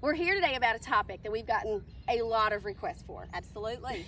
We're here today about a topic that we've gotten a lot of requests for. Absolutely.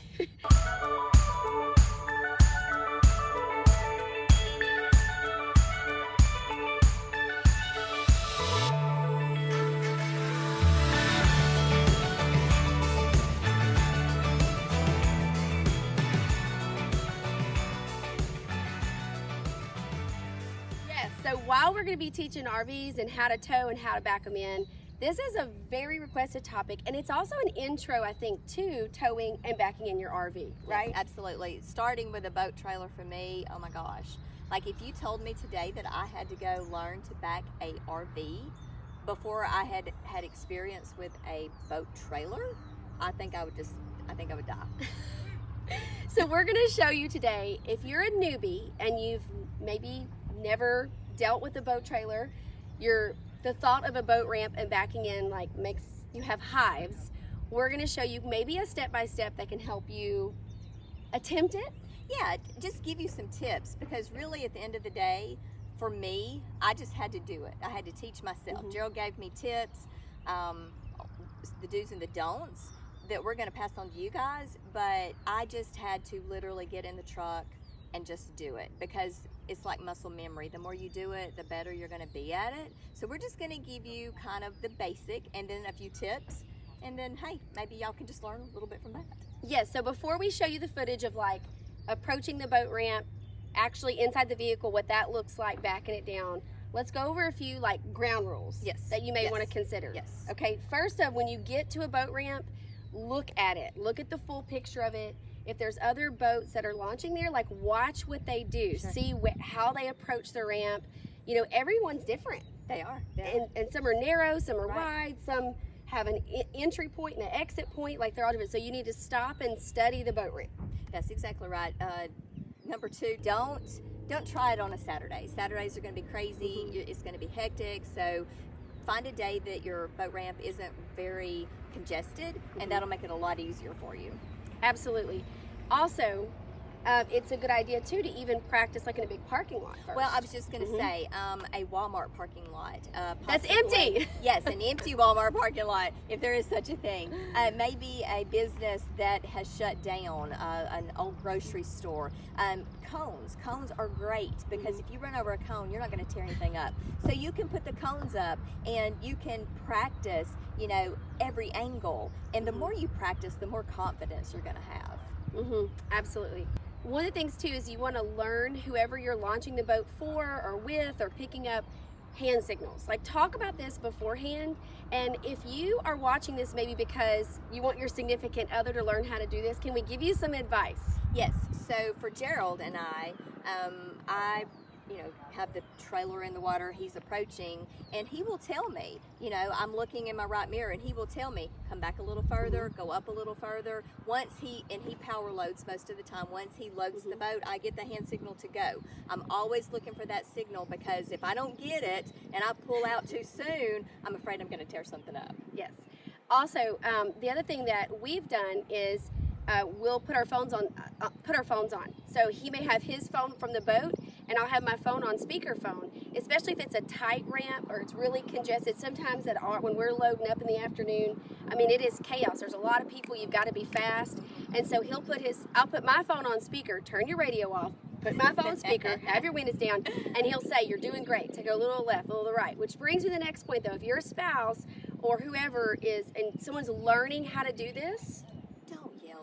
Yes, so while we're going to be teaching RVs and how to tow and how to back them in, this is a very requested topic, and it's also an intro, I think, to towing and backing in your RV, right? Yes, absolutely. Starting with a boat trailer for me, oh my gosh. Like if you told me today that I had to go learn to back a RV before I had experience with a boat trailer, I think I would die. So we're going to show you today, if you're a newbie and you've maybe never dealt with a boat trailer, the thought of a boat ramp and backing in like makes you have hives. We're going to show you maybe a step-by-step that can help you attempt it. Yeah, just give you some tips, because really at the end of the day, for me, I just had to do it. I had to teach myself. Mm-hmm. Gerald gave me tips, the do's and the don'ts that we're going to pass on to you guys, but I just had to literally get in the truck and just do it, because it's like muscle memory. The more you do it, the better you're going to be at it. So we're just going to give you kind of the basic and then a few tips, and then hey, maybe y'all can just learn a little bit from that. Yes, so before we show you the footage of like approaching the boat ramp, actually inside the vehicle, what that looks like, backing it down, let's go over a few like ground rules that you may want to consider. Yes. Okay, first of, when you get to a boat ramp, look at it. Look at the full picture of it. If there's other boats that are launching there, like watch what they do. Sure. See how they approach the ramp. You know, everyone's different. They are. And some are narrow, some are Right. wide, some have an entry point and an exit point, like they're all different. So you need to stop and study the boat ramp. That's exactly right. Number two, don't try it on a Saturday. Saturdays are going to be crazy. Mm-hmm. It's going to be hectic. So find a day that your boat ramp isn't very congested, and that'll make it a lot easier for you. Absolutely. Also, it's a good idea too to even practice like in a big parking lot first. Well, I was just going to say a Walmart parking lot. That's possibly- empty. Yes, an empty Walmart parking lot, if there is such a thing. Maybe a business that has shut down, an old grocery store. Cones are great, because if you run over a cone, you're not going to tear anything up. So you can put the cones up and you can practice, every angle. And the more you practice, the more confidence you're going to have. Absolutely. One of the things too is you want to learn whoever you're launching the boat for or with or picking up hand signals. Like talk about this beforehand, and if you are watching this maybe because you want your significant other to learn how to do this, can we give you some advice? Yes. So for Gerald and I have the trailer in the water, he's approaching, and he will tell me, I'm looking in my right mirror, and he will tell me, come back a little further, go up a little further. He power loads most of the time. Once he loads the boat, I get the hand signal to go. I'm always looking for that signal, because if I don't get it and I pull out too soon, I'm afraid I'm going to tear something up. Yes. Also, the other thing that we've done is we'll put our phones on. So he may have his phone from the boat, and I'll have my phone on speakerphone. Especially if it's a tight ramp or it's really congested. Sometimes when we're loading up in the afternoon, it is chaos. There's a lot of people. You've got to be fast. And so I'll put my phone on speaker. Turn your radio off. Put my phone on speaker. Have your windows down, and he'll say, "You're doing great. Take a little left, a little right." Which brings me to the next point, though. If you're a spouse or whoever is, and someone's learning how to do this.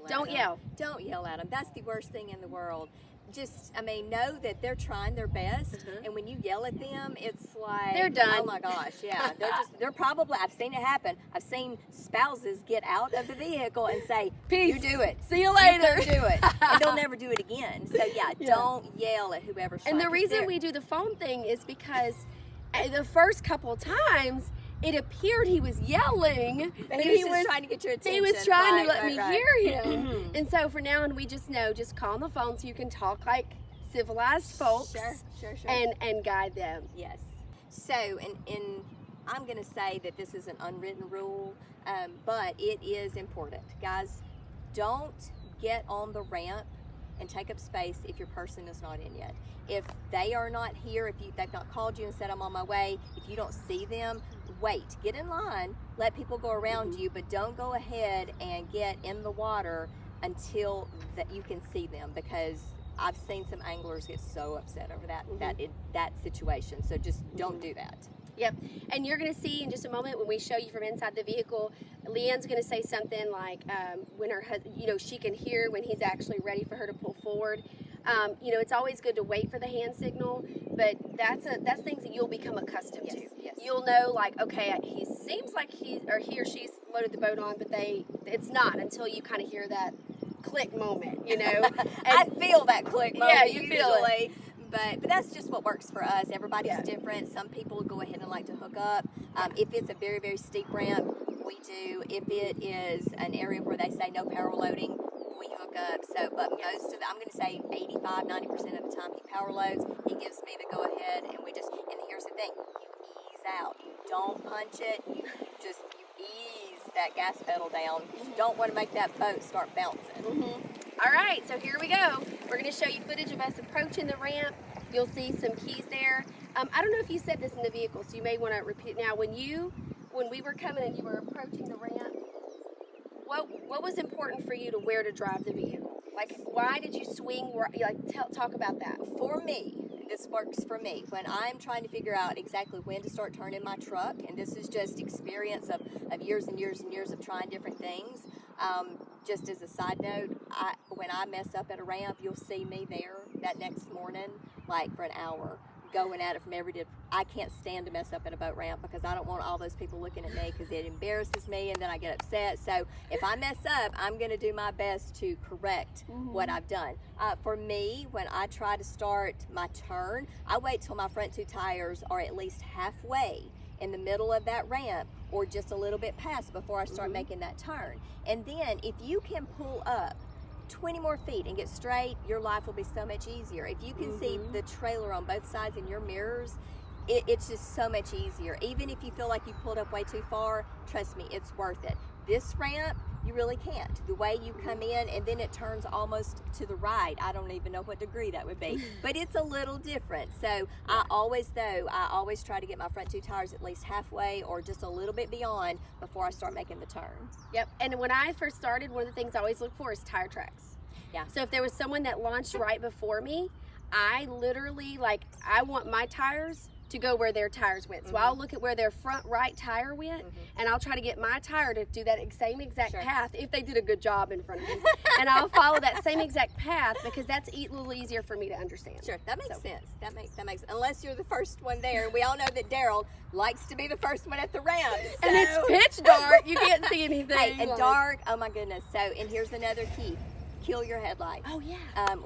Don't yell. Don't yell at them. That's the worst thing in the world. Just, know that they're trying their best, and when you yell at them, it's like, they're done. Oh my gosh, yeah. They're probably, I've seen it happen. I've seen spouses get out of the vehicle and say, "Peace. You do it. See you later." You do it. And they'll never do it again. So yeah, don't yell at whoever's trying. And the reason we do the phone thing is because the first couple times, it appeared he was yelling. He was trying to get your attention. He was trying to let me right. hear him. And so for now on, we just know, just call on the phone so you can talk like civilized folks. Sure. And guide them. Yes. So, and I'm going to say that this is an unwritten rule, but it is important. Guys, don't get on the ramp and take up space if your person is not in yet. If they are not here, if they've not called you and said, I'm on my way, if you don't see them, wait, get in line, let people go around you, but don't go ahead and get in the water until that you can see them, because I've seen some anglers get so upset over that situation. So just don't do that. Yep. And you're going to see in just a moment when we show you from inside the vehicle, Leanne's going to say something like when her husband, she can hear when he's actually ready for her to pull forward. It's always good to wait for the hand signal, but that's things that you'll become accustomed to. Yes. You'll know, like, okay, he seems like he or she's loaded the boat on, but it's not until you kind of hear that click moment, And I feel that click moment. Yeah, you feel it. But that's just what works for us. Everybody's different. Some people go ahead and like to hook up. If it's a very, very steep ramp, we do. If it is an area where they say no power loading, we hook up. So, but most of I'm going to say 85, 90% of the time he power loads. He gives me the go ahead, and and here's the thing, you ease out. You don't punch it. You ease that gas pedal down. You don't want to make that boat start bouncing. All right, so here we go. We're going to show you footage of us approaching the ramp. You'll see some keys there. I don't know if you said this in the vehicle, so you may want to repeat it now. When we were coming and you were approaching the ramp, what was important for you to where to drive the vehicle? Like, why did you swing? Talk about that. For me, this works for me. When I'm trying to figure out exactly when to start turning my truck, and this is just experience of years and years and years of trying different things. Just as a side note, when I mess up at a ramp, you'll see me there that next morning, like for an hour, going at it from I can't stand to mess up at a boat ramp because I don't want all those people looking at me because it embarrasses me and then I get upset. So if I mess up, I'm going to do my best to correct what I've done. For me, when I try to start my turn, I wait till my front two tires are at least halfway in the middle of that ramp or just a little bit past before I start making that turn. And then if you can pull up 20 more feet and get straight, your life will be so much easier. If you can see the trailer on both sides in your mirrors, it's just so much easier. Even if you feel like you pulled up way too far, trust me, it's worth it. This ramp, you really can't. The way you come in and then it turns almost to the right. I don't even know what degree that would be, but it's a little different. So I always try to get my front two tires at least halfway or just a little bit beyond before I start making the turn. Yep. And when I first started, one of the things I always look for is tire tracks. Yeah. So if there was someone that launched right before me, I literally, I want my tires to go where their tires went. So I'll look at where their front right tire went, and I'll try to get my tire to do that same exact path if they did a good job in front of me. And I'll follow that same exact path because that's a little easier for me to understand. Sure, that makes sense. That makes unless you're the first one there. We all know that Daryl likes to be the first one at the ramp. So. And it's pitch dark. You can't see anything. Hey, and dark. Oh my goodness. So, and here's another key. Kill your headlights. Oh yeah.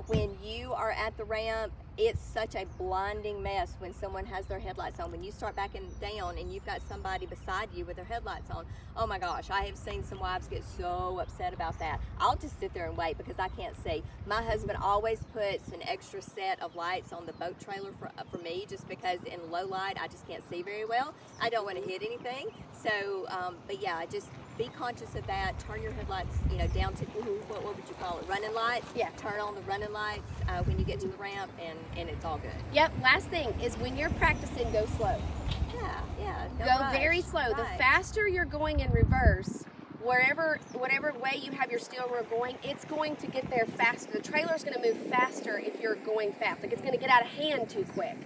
When you are at the ramp, it's such a blinding mess when someone has their headlights on. When you start backing down and you've got somebody beside you with their headlights on, oh my gosh, I have seen some wives get so upset about that. I'll just sit there and wait because I can't see. My husband always puts an extra set of lights on the boat trailer for me just because in low light I just can't see very well. I don't want to hit anything. So, but yeah, just be conscious of that. Turn your headlights, down to what would you call it? Running lights. Yeah. Turn on the running lights when you get to the ramp, and it's all good. Yep. Last thing is when you're practicing, go slow. Yeah. Go very slow. Right. The faster you're going in reverse, whatever way you have your steering wheel going, it's going to get there faster. The trailer's going to move faster if you're going fast. Like it's going to get out of hand too quick.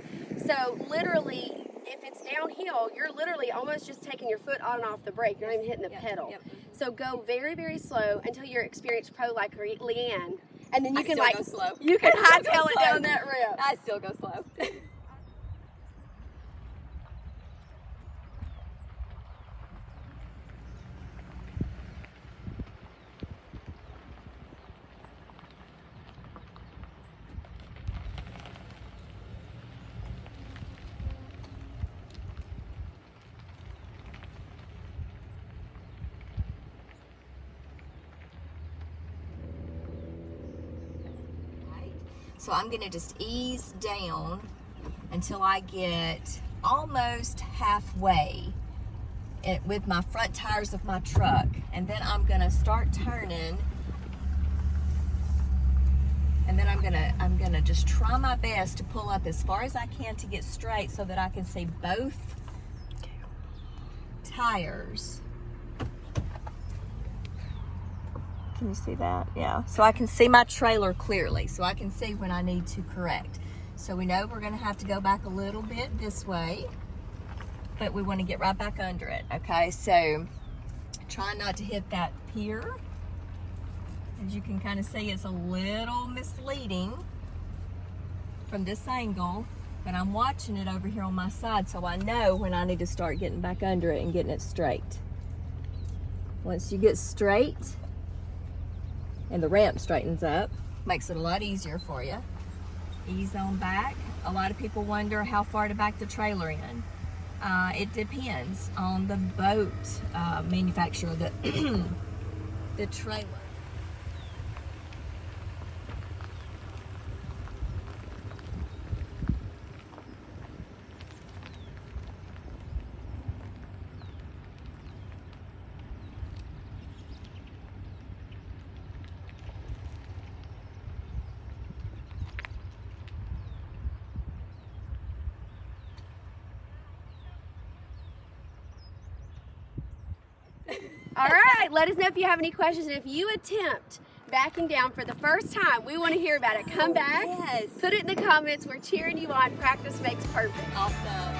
So literally, if it's downhill, you're literally almost just taking your foot on and off the brake. You're not even hitting the pedal. Yep. So go very, very slow until you're experienced pro like Leanne. And then you can go slow. You can hightail it down that ramp. I still go slow. So I'm going to just ease down until I get almost halfway with my front tires of my truck. And then I'm going to start turning. And then I'm going to just try my best to pull up as far as I can to get straight so that I can see both tires. Can you see that? Yeah. So I can see my trailer clearly. So I can see when I need to correct. So we know we're going to have to go back a little bit this way, but we want to get right back under it. Okay. So try not to hit that pier. As you can kind of see, it's a little misleading from this angle, but I'm watching it over here on my side, so I know when I need to start getting back under it and getting it straight. Once you get straight and the ramp straightens up, makes it a lot easier for you. Ease on back. A lot of people wonder how far to back the trailer in. It depends on the boat manufacturer, the trailer. All right, let us know if you have any questions. And if you attempt backing down for the first time, we want to hear about it. Come back, Yes. put it in the comments. We're cheering you on. Practice makes perfect. Awesome.